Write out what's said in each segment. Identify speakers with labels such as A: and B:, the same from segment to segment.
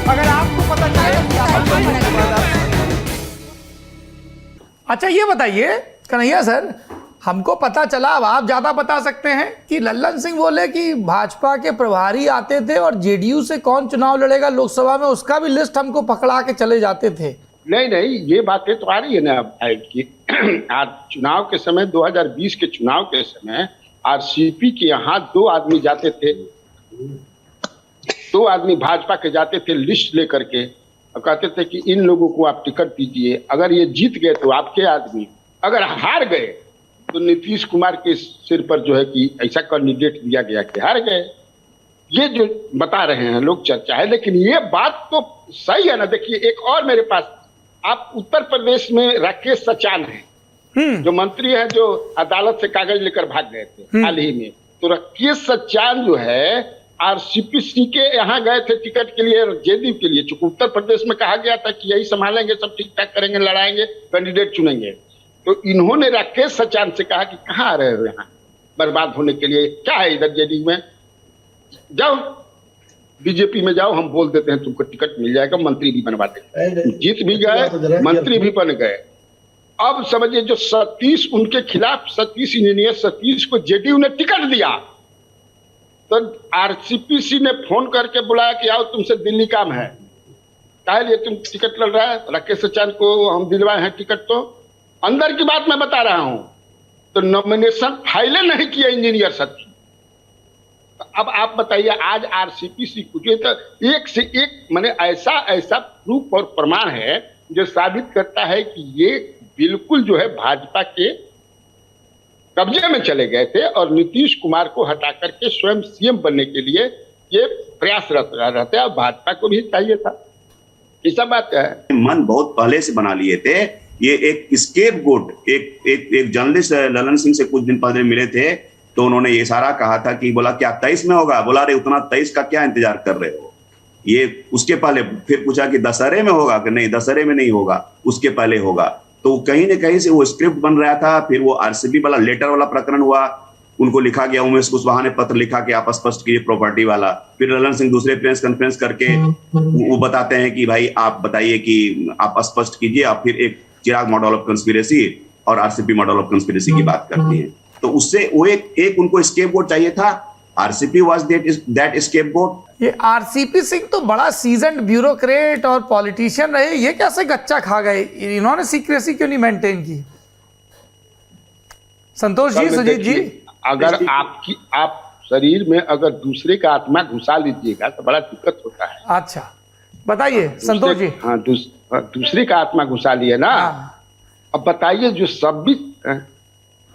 A: अगर आपको पता चले। अच्छा ये बताइए कन्हैया सर, हमको पता चला, अब आप ज्यादा बता सकते हैं, कि लल्लन सिंह बोले कि भाजपा के प्रभारी आते थे और जेडीयू से कौन चुनाव लड़ेगा लोकसभा में उसका भी लिस्ट हमको पकड़ा के चले जाते थे।
B: नहीं, ये बातें तो आ रही है ना अब की। आज चुनाव के समय 2020 के चुनाव के समय आरसीपी के यहाँ 2 आदमी जाते थे, 2 आदमी भाजपा के जाते थे लिस्ट लेकर के और कहते थे कि इन लोगों को आप टिकट दीजिए, अगर ये जीत गए तो आपके आदमी, अगर हार गए तो नीतीश कुमार के सिर पर जो है कि ऐसा कैंडिडेट दिया गया कि हार गए। ये जो बता रहे हैं लोग चर्चा है, लेकिन ये बात तो सही है ना। देखिए एक और मेरे पास, आप उत्तर प्रदेश में राकेश सचान है जो मंत्री है, जो अदालत से कागज लेकर भाग गए थे हाल ही में, तो राकेश सचान जो है आरसीपी के यहाँ गए थे टिकट के लिए, जेडीयू के लिए, चूंकि उत्तर प्रदेश में कहा गया था कि यही संभालेंगे, सब ठीक ठाक करेंगे, लड़ाएंगे, कैंडिडेट चुनेंगे। तो इन्होंने राकेश सचान से कहा कि कहाँ आ रहे हो यहाँ बर्बाद होने के लिए, क्या है इधर जेडीयू में, जाओ बीजेपी में जाओ, हम बोल देते हैं तुमको टिकट मिल जाएगा, मंत्री भी बनवा देंगे। जीत भी गए, मंत्री भी बन गए। अब समझिए जो सतीश उनके खिलाफ, सतीश इंजीनियर सतीश को जेडीयू ने टिकट दिया, तो आरसीपी ने फोन करके बुलाया कि आओ तुमसे दिल्ली काम है, काहे लिए तुम टिकट लड़ रहा है, राकेश सचान को हम दिलवाए हैं टिकट। तो अंदर की बात मैं बता रहा हूं, तो नॉमिनेशन फाइलें नहीं किया इंजीनियर सतीश। अब आप बताइए, आज आरसीपी कुछ तो एक से एक माने ऐसा प्रूफ और प्रमाण है जो साबित करता है कि ये बिल्कुल जो है भाजपा के कब्जे में चले गए थे और नीतीश कुमार को हटा करके स्वयं सीएम बनने के लिए ये प्रयासरत रहते हैं। भाजपा को भी चाहिए था, ऐसा बात है।
C: मन बहुत पहले से बना लिए थे। ये एक स्केपगोट, एक जर्नलिस्ट ललन सिंह से कुछ दिन पहले मिले थे, तो उन्होंने ये सारा कहा था कि बोला क्या 23 में होगा, बोला रे उतना 23 का क्या इंतजार कर रहे हो, ये उसके पहले। फिर पूछा कि दशहरे में होगा, कि नहीं दशहरे में नहीं होगा, उसके पहले होगा। तो कहीं न कहीं से वो स्क्रिप्ट बन रहा था। फिर वो आरसीपी वाला लेटर वाला प्रकरण हुआ, उनको लिखा गया, उमेश कुशवाहा ने पत्र लिखा कि आप स्पष्ट कीजिए प्रॉपर्टी वाला। फिर ललन सिंह दूसरे प्रेस कॉन्फ्रेंस करके वो बताते हैं कि भाई आप बताइए कि आप स्पष्ट कीजिए। आप फिर एक चिराग मॉडल ऑफ कंस्पिरेसी और आरसीपी मॉडल ऑफ कंस्पिरेसी की बात करती है। तो उससे वो एक उनको स्केपगोट चाहिए था। RCP was that scapegoat.
A: ये आरसीपी सिंह तो बड़ा सीजन्ड ब्यूरोक्रेट और पॉलिटिशियन रहे, ये कैसे गच्चा खा गए, इन्होंने सीक्रेसी क्यों नहीं मेंटेन की? संतोष जी, सुजीत जी,
B: अगर आप शरीर में अगर दूसरे का आत्मा घुसा लीजिएगा तो बड़ा दिक्कत होता है।
A: अच्छा बताइए संतोष जी।
B: हाँ, दूसरे का आत्मा घुसा लिए ना। अब बताइए जो सब भी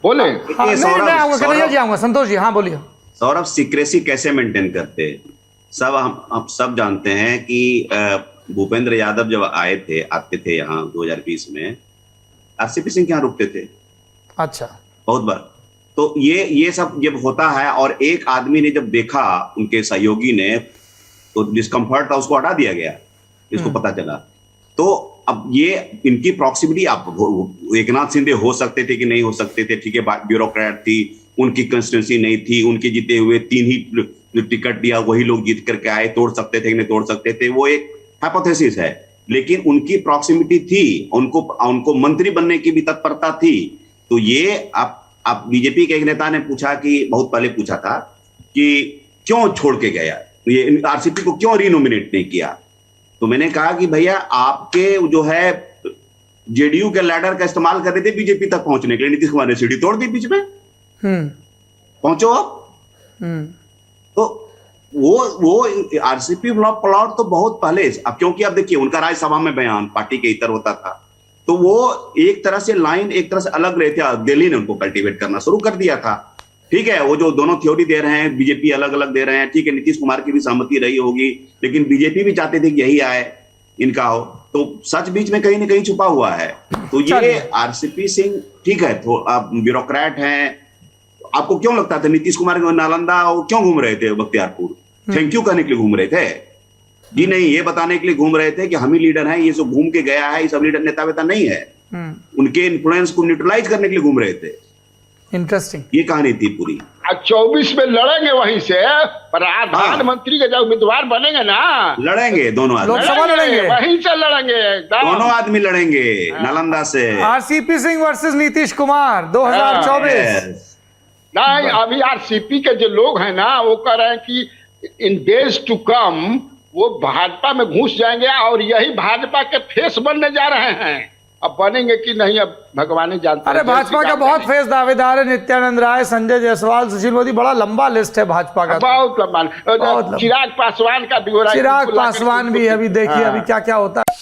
B: बोले।
A: हाँ, मैं आऊंगा, कन्हैया जी आऊंगा। संतोष जी हाँ बोलिए।
C: सौरभ, सीक्रेसी कैसे मेंटेन करते हैं? सब हम सब जानते हैं कि भूपेंद्र यादव जब आते थे यहाँ 2020 में, आरसीपी सिंह यहाँ रुकते थे।
A: अच्छा,
C: बहुत बार। तो ये सब जब होता है और एक आदमी ने जब देखा, उनके सहयोगी ने, तो डिस्कम्फर्ट था, उसको हटा दिया गया, इसको पता चला। तो अब ये इनकी प्रॉक्सिमिटी, आप एकनाथ शिंदे हो सकते थे कि नहीं हो सकते थे, ठीक है, ब्यूरोक्रेट थी, उनकी कंस्टिट्यूंसी नहीं थी, उनके जीते हुए 3 ही टिकट दिया, वही लोग जीत करके आए, तोड़ सकते थे कि नहीं तोड़ सकते थे, वो एक हाइपोथेसिस है। लेकिन उनकी प्रॉक्सिमिटी थी, उनको मंत्री बनने की भी तत्परता थी। तो ये आप बीजेपी के एक नेता ने पूछा कि बहुत पहले पूछा था कि क्यों छोड़ के गया, ये आरसीपी को क्यों रिनोमिनेट नहीं किया? तो मैंने कहा कि भैया आपके जो है जेडीयू के लैडर का इस्तेमाल कर रहे थे बीजेपी तक पहुंचने के लिए, नीतीश कुमार ने सीढ़ी तोड़ दी बीच में। पहुंचो आप। तो वो आरसीपी प्लॉट तो बहुत पहले, अब क्योंकि अब देखिए उनका राज्यसभा में बयान पार्टी के इतर होता था, तो वो एक तरह से लाइन एक तरह से अलग रहे थे। दिल्ली ने उनको कल्टीवेट करना शुरू कर दिया था। ठीक है, वो जो दोनों थ्योरी दे रहे हैं, बीजेपी अलग अलग दे रहे हैं, ठीक है, नीतीश कुमार की भी सहमति रही होगी, लेकिन बीजेपी भी चाहते थे कि यही आए, इनका हो। तो सच बीच में कहीं ना कहीं छुपा हुआ है। तो ये आरसीपी सिंह ठीक है, तो आप ब्यूरोक्रेट हैं। आपको क्यों लगता था नीतीश कुमार नालंदा क्यों घूम रहे थे बख्तियारपुर? थैंक यू करने के लिए घूम रहे थे जी? नहीं, ये बताने के लिए घूम रहे थे कि हम ही लीडर हैं, ये जो घूम के गया है ये सब लीडर नेता वेता नहीं है। उनके इन्फ्लुएंस को न्यूट्रलाइज करने के लिए घूम रहे थे।
A: इंटरेस्टिंग,
C: ये कहानी थी पूरी।
B: आज 24 में लड़ेंगे वहीं से, प्रधानमंत्री के जब उम्मीदवार बनेंगे ना,
C: लड़ेंगे दोनों आदमी,
A: लोकसभा लड़ेंगे।
B: वहीं से लड़ेंगे एकदम।
C: दोनों आदमी लड़ेंगे नालंदा से।
A: RCP Singh versus Nitish Kumar 2024।
C: Yes.
B: नहीं, अभी आरसीपी के जो लोग हैं ना, वो कह रहे हैं कि इन डेज टू कम वो भाजपा में घुस जाएंगे और यही भाजपा के फेस बनने जा रहे हैं। अब बनेंगे कि नहीं, अब भगवान ही जानते हैं।
A: अरे भाजपा का बहुत फेस दावेदार है, नित्यानंद राय, संजय जायसवाल, सुशील मोदी, बड़ा लंबा लिस्ट है भाजपा का।
B: बहुत लंबा।
A: बहुत लंबा।
B: चिराग पासवान का भी हो रहा है।
A: चिराग पासवान भी, अभी देखिए अभी क्या क्या होता है।